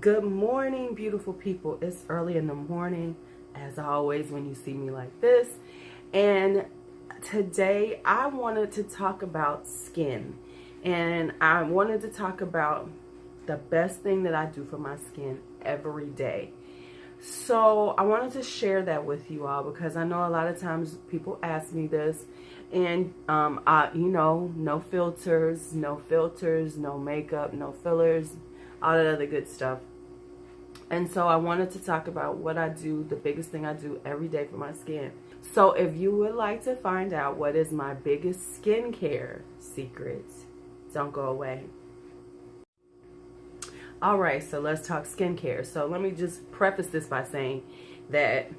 Good morning, beautiful people. It's early in the morning, as always, when you see me like this. And today I wanted to talk about skin. And I wanted to talk about the best thing that I do for my skin every day. So I wanted to share that with you all because I know a lot of times people ask me this, and no filters, no makeup, no fillers, all that other good stuff. And so I wanted to talk about what I do, the biggest thing I do every day for my skin. So if you would like to find out what is my biggest skincare secrets, don't go away. All right, so let's talk skincare. So let me just preface this by saying that,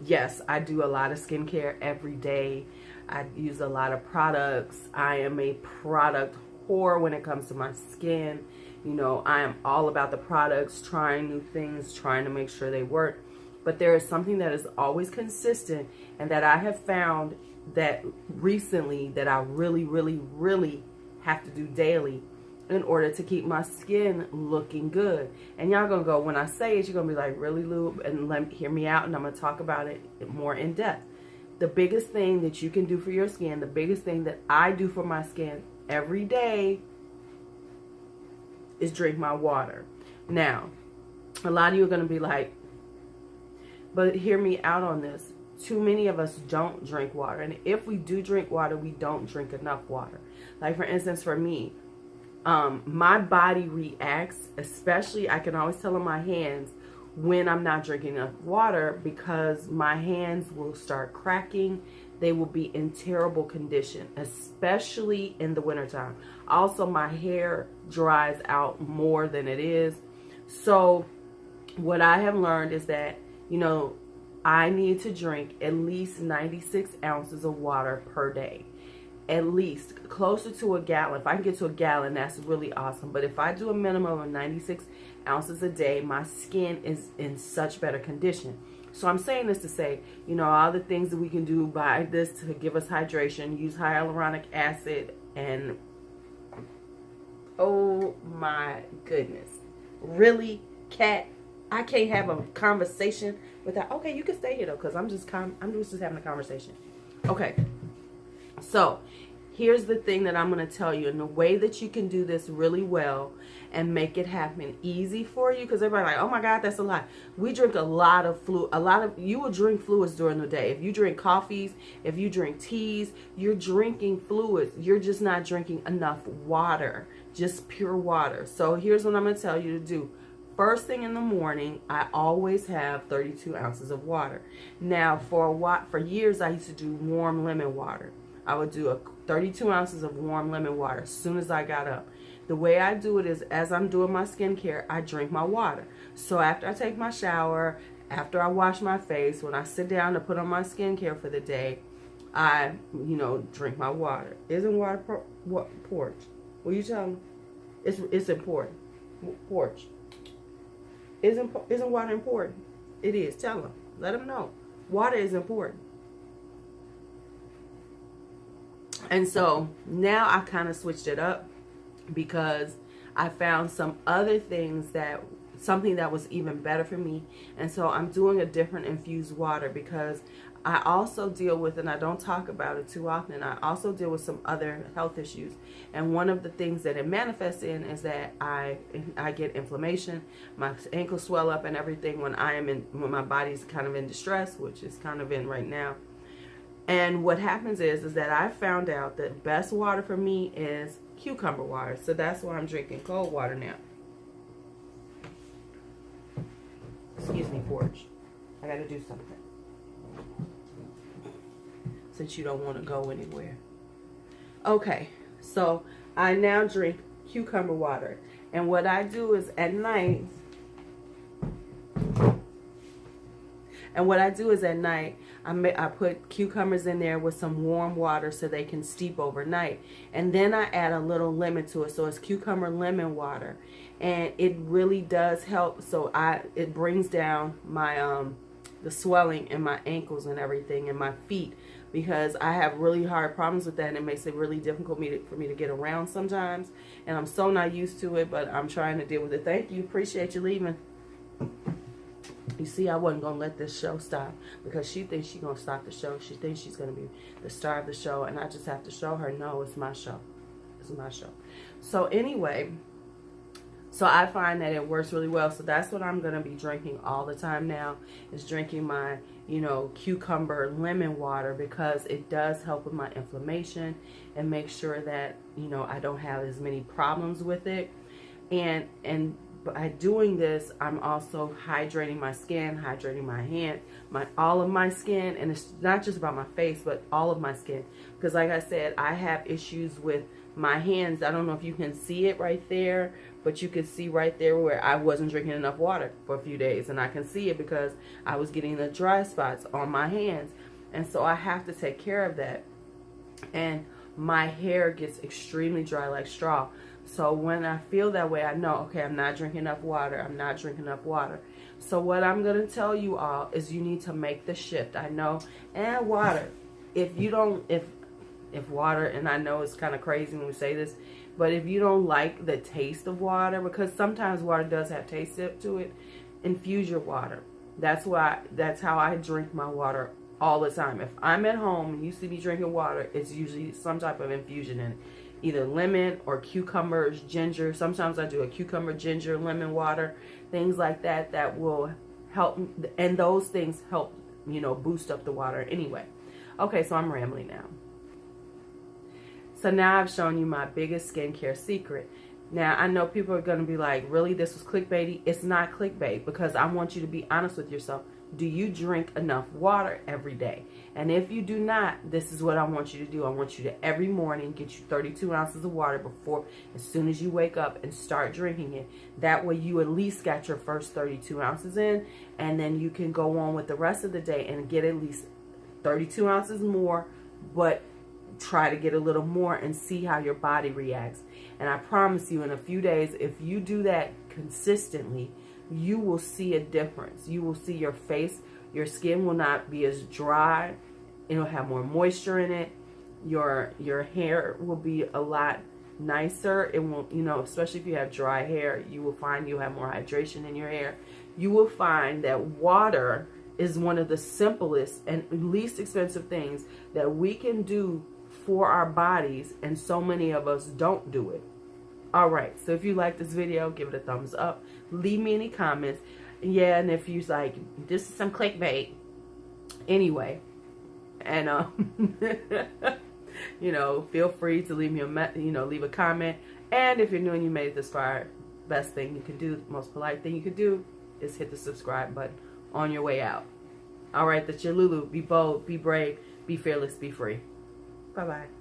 yes, I do a lot of skincare every day. I use a lot of products. I am a product whore when it comes to my skin. You know, I am all about the products, trying new things, trying to make sure they work. But there is something that is always consistent and that I have found that recently that I really have to do daily in order to keep my skin looking good. And y'all gonna go, when I say it, you're gonna be like, really, Lube? And hear me out, and I'm gonna talk about it more in depth. The biggest thing that you can do for your skin, the biggest thing that I do for my skin every day is drink my water. Now, a lot of you are going to be like, but hear me out on this. Too many of us don't drink water. And if we do drink water, we don't drink enough water. Like, for instance, for me, my body reacts, especially I can always tell on my hands when I'm not drinking enough water, because my hands will start cracking. They will be in terrible condition, especially in the wintertime. Also, my hair dries out more than it is. So what I have learned is that, I need to drink at least 96 ounces of water per day. At least closer to a gallon. If I can get to a gallon, that's really awesome. But if I do a minimum of 96 ounces a day, my skin is in such better condition. So I'm saying this to say, all the things that we can do by this to give us hydration, use hyaluronic acid, and oh my goodness. Really, Kat? I can't have a conversation without, okay, you can stay here though, because I'm just having a conversation. Okay. So here's the thing that I'm going to tell you, and the way that you can do this really well and make it happen easy for you, because everybody's like, oh my God, that's a lot. We drink a lot of you will drink fluids during the day. If you drink coffees, if you drink teas, you're drinking fluids. You're just not drinking enough water, just pure water. So here's what I'm going to tell you to do. First thing in the morning, I always have 32 ounces of water. Now, for years, I used to do warm lemon water. I would do 32 ounces of warm lemon water as soon as I got up. The way I do it is, as I'm doing my skincare, I drink my water. So after I take my shower, after I wash my face, when I sit down to put on my skincare for the day, I, drink my water. Isn't water porch? Will you tell them? It's important. Porch. Isn't water important? It is. Tell them. Let them know. Water is important. And so now I kind of switched it up because I found some other things something that was even better for me. And so I'm doing a different infused water because I also deal with, and I don't talk about it too often, I also deal with some other health issues. And one of the things that it manifests in is that I get inflammation, my ankles swell up and everything when my body's kind of in distress, which is kind of in right now. And what happens is that I found out that best water for me is cucumber water. So that's why I'm drinking cold water now. Excuse me, porch. I got to do something. Since you don't want to go anywhere. Okay, so I now drink cucumber water. And what I do is at night, I put cucumbers in there with some warm water so they can steep overnight. And then I add a little lemon to it. So it's cucumber lemon water. And it really does help. So it brings down my the swelling in my ankles and everything and my feet, because I have really hard problems with that, and it makes it really difficult for me to get around sometimes. And I'm so not used to it, but I'm trying to deal with it. Thank you. Appreciate you leaving. You see, I wasn't going to let this show stop because she thinks she's going to stop the show. She thinks she's going to be the star of the show, and I just have to show her, no, it's my show. It's my show. So anyway, so I find that it works really well. So that's what I'm going to be drinking all the time now, is drinking my, you know, cucumber lemon water, because it does help with my inflammation and make sure that, you know, I don't have as many problems with it. And by doing this, I'm also hydrating my skin, hydrating my hand, all of my skin. And it's not just about my face, but all of my skin. Because like I said, I have issues with my hands. I don't know if you can see it right there, but you can see right there where I wasn't drinking enough water for a few days. And I can see it because I was getting the dry spots on my hands. And so I have to take care of that. And my hair gets extremely dry like straw. So when I feel that way, I know, okay, I'm not drinking enough water. I'm not drinking enough water. So what I'm going to tell you all is you need to make the shift. I know, and water. If you don't, if water, and I know it's kind of crazy when we say this, but if you don't like the taste of water, because sometimes water does have taste to it, infuse your water. That's how I drink my water all the time. If I'm at home and you see me drinking water, it's usually some type of infusion in it. Either lemon or cucumbers, ginger. Sometimes I do a cucumber, ginger, lemon water, things like that, that will help. And those things help, you know, boost up the water anyway. Okay, so I'm rambling now. So now I've shown you my biggest skincare secret. Now, I know people are going to be like, really, this was clickbaity? It's not clickbait, because I want you to be honest with yourself. Do you drink enough water every day? And if you do not, this is what I want you to do. I want you to every morning get you 32 ounces of water as soon as you wake up, and start drinking it. That way you at least got your first 32 ounces in, and then you can go on with the rest of the day and get at least 32 ounces more, but try to get a little more and see how your body reacts. And I promise you, in a few days, if you do that consistently, you will see a difference. You will see your face, your skin will not be as dry. It'll have more moisture in it. Your hair will be a lot nicer. It won't, you know, especially if you have dry hair, you will find you have more hydration in your hair. You will find that water is one of the simplest and least expensive things that we can do for our bodies, and so many of us don't do it. Alright, so if you like this video, give it a thumbs up. Leave me any comments. Yeah, and if you're like, this is some clickbait. Anyway, and you know, feel free to leave me leave a comment. And if you're new and you made it this far, best thing you can do, most polite thing you can do, is hit the subscribe button on your way out. Alright, that's your Lulu. Be bold, be brave, be fearless, be free. Bye-bye.